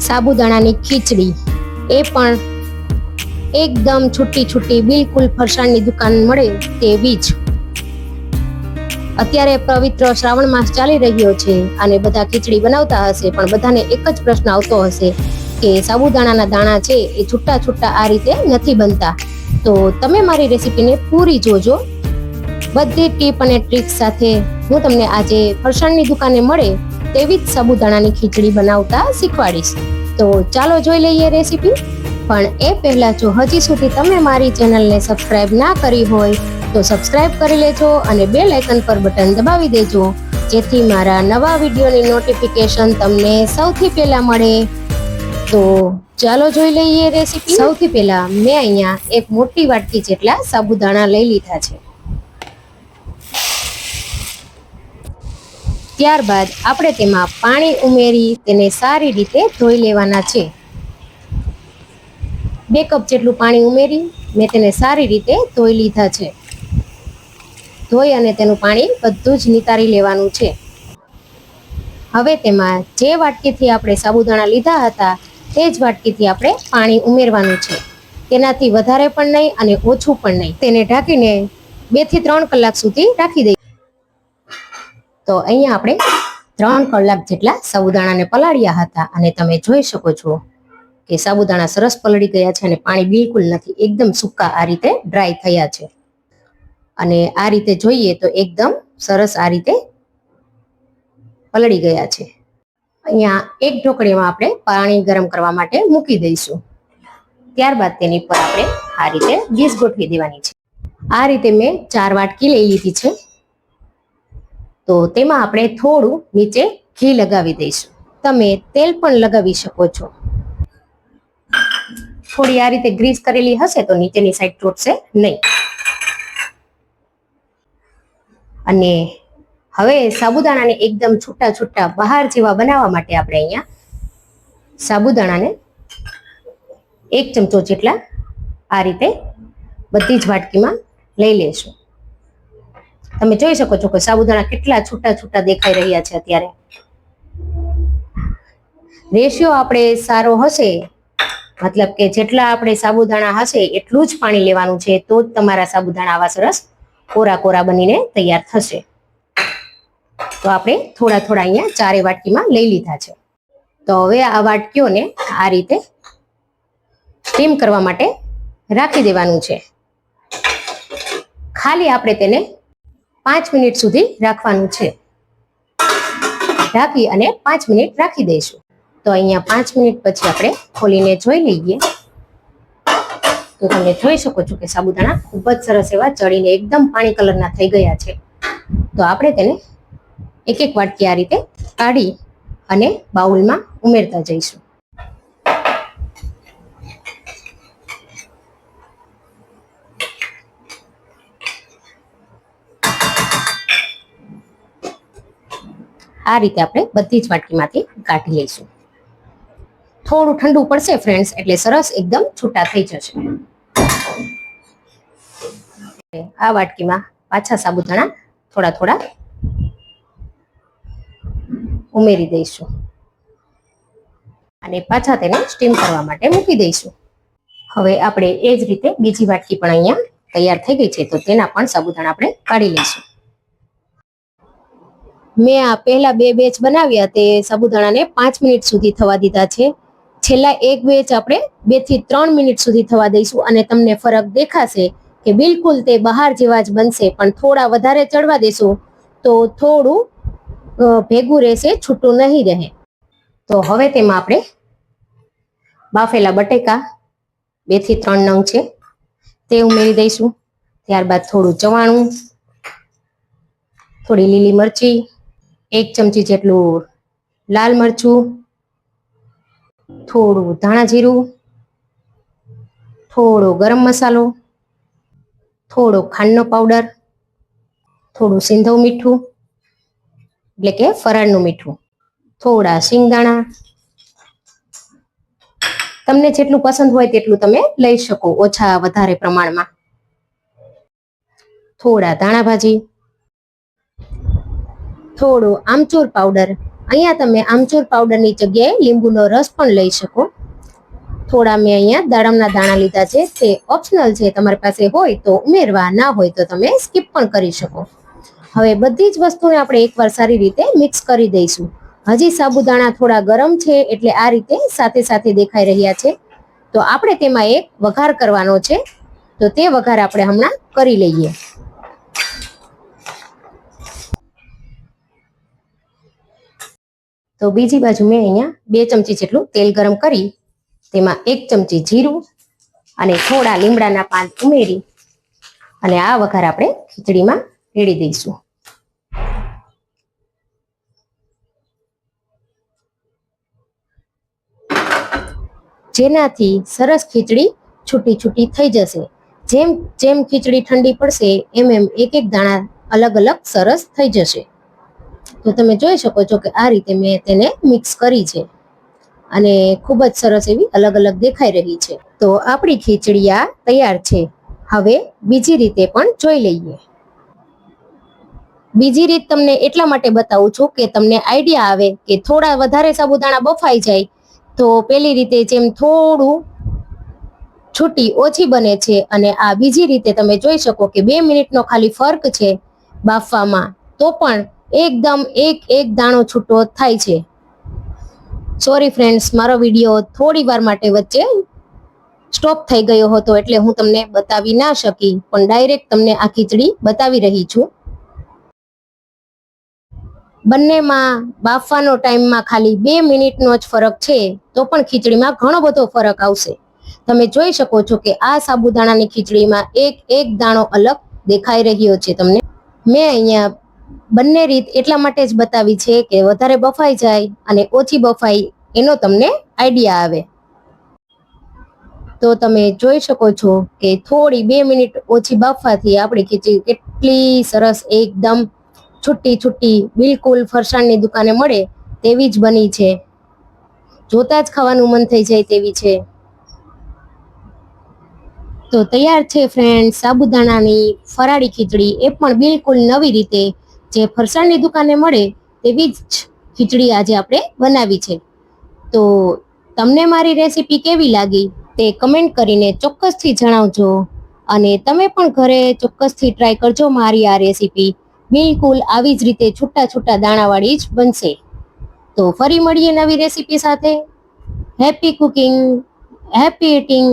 સાબુદાણાની ખીચડી, એ પણ એકદમ છૂટી છૂટી, બિલકુલ ફરસાણની દુકાન મળે તેવી જ. અત્યારે પવિત્ર શ્રાવણ માસ ચાલી રહ્યો છે અને બધા ખીચડી બનાવતા હશે, પણ બધાને એક જ પ્રશ્ન આવતો હશે કે સાબુદાણાના દાણા છે એ છૂટા છૂટા આ રીતે નથી બનતા. તો તમે મારી રેસીપીને પૂરી જોજો. બધી ટીપ અને ટ્રિક્સ સાથે હું તમને આજે ફરસાણની દુકાને મળે તેવી જ સાબુદાણાની ખીચડી બનાવતા શીખવાડીશ. તો ચાલો જોઈ લઈએ રેસીપી. પણ એ પહેલા જો હજી સુધી તમે મારી ચેનલને સબસ્ક્રાઇબ ના કરી હોય તો સબસ્ક્રાઇબ કરી લેજો અને બેલ આઇકન પર બટન દબાવી દેજો, જેથી મારા નવા વિડીયોની નોટિફિકેશન તમને સૌથી પહેલા મળે. તો ચાલો જોઈ લઈએ રેસીપી. સૌથી પહેલા મેં અહીંયા એક મોટી વાટકી જેટલા સાબુદાણા લઈ લીધા છે. ત્યારબાદ આપણે તેમાં પાણી ઉમેરી તેને સારી રીતે ધોઈ લેવાના છે. 2 કપ જેટલું પાણી ઉમેરી મેં તેને સારી રીતે ધોઈ લીધા છે. ધોઈ અને તેનું પાણી બધું જ નિતારી લેવાનું છે. હવે તેમાં જે વાટકીથી આપણે સાબુદાણા લીધા હતા તે જ વાટકીથી આપણે પાણી ઉમેરવાનું છે. તેનાથી વધારે પણ નહીં અને ઓછું પણ નહીં. તેને ઢાંકીને 2 થી 3 કલાક સુધી રાખી દઈએ. તો અહીંયા આપણે 3 કલાક જેટલા સાબુદાણાને પલાળ્યા હતા અને તમે જોઈ શકો છો કે સાબુદાણા સરસ પલળી ગયા છે અને પાણી બિલકુલ નથી, એકદમ સૂકા આ રીતે ડ્રાય થયા છે. અને આ રીતે જોઈએ તો એકદમ સરસ આ રીતે પલળી ગયા છે. અહીંયા એક ઢોકળીમાં આપણે પાણી ગરમ કરવા માટે મૂકી દઈશું. ત્યારબાદ તેની પર આપણે આ રીતે ડીશ ગોઠવી દેવાની છે. આ રીતે મેં 4 વાટકી લઈ લીધી છે. તો તેમાં આપણે થોડું નીચે ઘી લગાવી દઈશું. તમે તેલ પણ લગાવી શકો છો. થોડી આ રીતે ગ્રીસ કરેલી હશે તો નીચેની સાઈડ ચોટશે નહીં. અને હવે સાબુદાણાને એકદમ છૂટા છૂટા બહાર જેવા બનાવવા માટે આપણે અહીંયા સાબુદાણાને 1 ચમચો જેટલા આ રીતે બધી જ વાટકીમાં લઈ લેશું. તમે જોઈ શકો છો કે સાબુદાણા કેટલા છૂટા છૂટા દેખાઈ રહ્યા છે. અત્યારે રેશિયો આપણે સારો હશે, મતલબ કે જેટલા આપણે સાબુદાણા હશે એટલું જ પાણી લેવાનું છે, તો જ તમારા સાબુદાણા આવા સરસ કોરા કોરા બનીને તૈયાર થશે. તો આપણે થોડા થોડા અહીંયા 4 વાટકીમાં લઈ લીધા છે. તો હવે આ વાટકીઓને આ રીતે સ્ટીમ કરવા માટે રાખી દેવાનું છે. ખાલી આપણે તેને 5 મિનિટ સુધી રાખવાનું છે. ઢાંકી અને 5 મિનિટ રાખી દઈશું. તો અહીંયા 5 મિનિટ પછી આપણે ખોલીને જોઈ લઈએ તો તમે જોઈ શકો છો કે સાબુદાણા ખૂબ જ સરસ એવા ચડીને એકદમ પાણી કલરના થઈ ગયા છે. તો આપણે તેને એક એક વાટકી આ રીતે કાઢી અને બાઉલમાં ઉમેરતા જઈશું. આ રીતે આપણે બધી જ વાટકીમાંથી કાઢી લઈશું. થોડું ઠંડુ પડશે ફ્રેન્ડ્સ, એટલે સરસ એકદમ છૂટા થઈ જશે. આ વાટકીમાં પાછા સાબુદાણા થોડા થોડા ઉમેરી દઈશું અને પાછા તેને સ્ટીમ કરવા માટે મૂકી દઈશું. હવે આપણે એ જ રીતે બીજી વાટકી પણ અહીંયા તૈયાર થઈ ગઈ છે, તો તેના પણ સાબુદાણા આપણે કાઢી લઈશું. મેં આ પહેલા 2 બેચ બનાવ્યા તે સાબુદાણાને 5 મિનિટ સુધી થવા દીધા છે. છેલ્લા એક બેચ આપણે 2 થી 3 મિનિટ સુધી થવા દઈશું અને તમને ફરક દેખાશે કે બિલકુલ તે બહાર જેવા જ બનશે. પણ થોડા વધારે ચડવા દેશું તો થોડું ભેગું રહેશે, છૂટું નહીં રહે. તો હવે તેમાં આપણે બાફેલા બટેકા 2 થી 3 નંગ છે તે ઉમેરી દઈશું. ત્યારબાદ થોડું ચવાણું, થોડી લીલી મરચી, 1 ચમચી જેટલું લાલ મરચું, થોડું ધાણા જીરું, થોડો ગરમ મસાલો, થોડો ખાંડનો પાવડર, થોડું સિંધવ મીઠું એટલે કે ફરાળનું મીઠું, થોડા શિંગદાણા. તમને જેટલું પસંદ હોય તેટલું તમે લઈ શકો, ઓછા વધારે પ્રમાણમાં. થોડા ધાણા ભાજી, થોડો આમચૂર પાવડર અહીંયા તમે આમચૂર પાવડરની જગ્યાએ લીંબુનો રસ પણ લઈ શકો. થોડા મેં અહીંયા દાડમના દાણા લીધા છે, તે ઓપ્શનલ છે, તમારી પાસે હોય તો ઉમેરવા, ના હોય તો તમે સ્કીપ પણ કરી શકો. હવે બધી જ વસ્તુને આપણે એકવાર સારી રીતે મિક્સ કરી દઈશું. હજી સાબુદાણા થોડા ગરમ છે એટલે આ રીતે સાથે સાથે દેખાઈ રહ્યા છે. તો આપણે તેમાં એક વઘાર કરવાનો છે, તો તે વઘાર આપણે હમણાં કરી લઈએ. તો બીજી બાજુ મેં અહીંયા 2 ચમચી જેટલું તેલ ગરમ કરી તેમાં 1 ચમચી જીરું અને થોડા લીમડાના પાન ઉમેરી અને આ વઘાર આપણે ખીચડીમાં રેડી દઈશું. જેનાથી સરસ ખીચડી છૂટી છૂટી થઈ જશે. જેમ જેમ ખીચડી ઠંડી પડશે એમ એમ એક એક દાણા અલગ અલગ સરસ થઈ જશે. તો તમે જોઈ શકો છો કે આ રીતે મેં તેને મિક્સ કરી છે અને ખૂબ જ સરસ એવી અલગ અલગ દેખાઈ રહી છે. તો આપણી ખીચડી આ તૈયાર છે. હવે બીજી રીતે પણ જોઈ લઈએ. બીજી રીત તમને એટલા માટે બતાવું છું કે તમને આઈડિયા આવે કે થોડા વધારે સાબુદાણા બફાઈ જાય તો પેલી રીતે જેમ થોડું છૂટી ઓછી બને છે, અને આ બીજી રીતે તમે જોઈ શકો કે 2 મિનિટનો ખાલી ફર્ક છે બાફવામાં, તો પણ એકદમ એક એક દાણો છૂટો થાય છે. સોરી ફ્રેન્ડ્સ, મારો વિડીયો થોડી વાર માટે વચ્ચે સ્ટોપ થઈ ગયો હતો એટલે હું તમને બતાવી ના શકી, પણ ડાયરેક્ટ તમને આ ખીચડી બતાવી રહી છું. બંનેમાં બાફવાનો ટાઈમમાં ખાલી 2 મિનિટનો જ ફરક છે, તો પણ ખીચડીમાં ઘણો બધો ફરક આવશે. તમે જોઈ શકો છો કે આ સાબુદાણાની ખીચડીમાં એક એક દાણો અલગ દેખાઈ રહ્યો છે તમને. મેં અહીંયા બંને રીત એટલા માટે જ બતાવી છે કે વધારે બફાઈ જાય અને ઓછી બફાઈ એનો તમને આઈડિયા આવે. તો તમે જોઈ શકો છો કે થોડી 2 મિનિટ ઓછી બાફવાથી આપણી ખીચડી કેટલી સરસ એકદમ છૂટી છૂટી બિલકુલ ફરસાણની દુકાને મળે તેવી જ બની છે. જોતા જ ખાવાનું મન થઈ જાય તેવી છે. તો તૈયાર છે ફ્રેન્ડ સાબુદાણાની ફરાળી ખીચડી, એ પણ બિલકુલ નવી રીતે જે ફરસાણની દુકાને મળે તેવી જ ખીચડી આજે આપણે બનાવી છે. તો તમને મારી રેસીપી કેવી લાગી તે કમેન્ટ કરીને ચોક્કસથી જણાવજો, અને તમે પણ ઘરે ચોક્કસથી ટ્રાય કરજો મારી આ રેસીપી. બિલકુલ આવી જ રીતે છૂટા છૂટા દાણાવાળી જ બનશે. તો ફરી મળીએ નવી રેસીપી સાથે. Happy cooking, happy eating.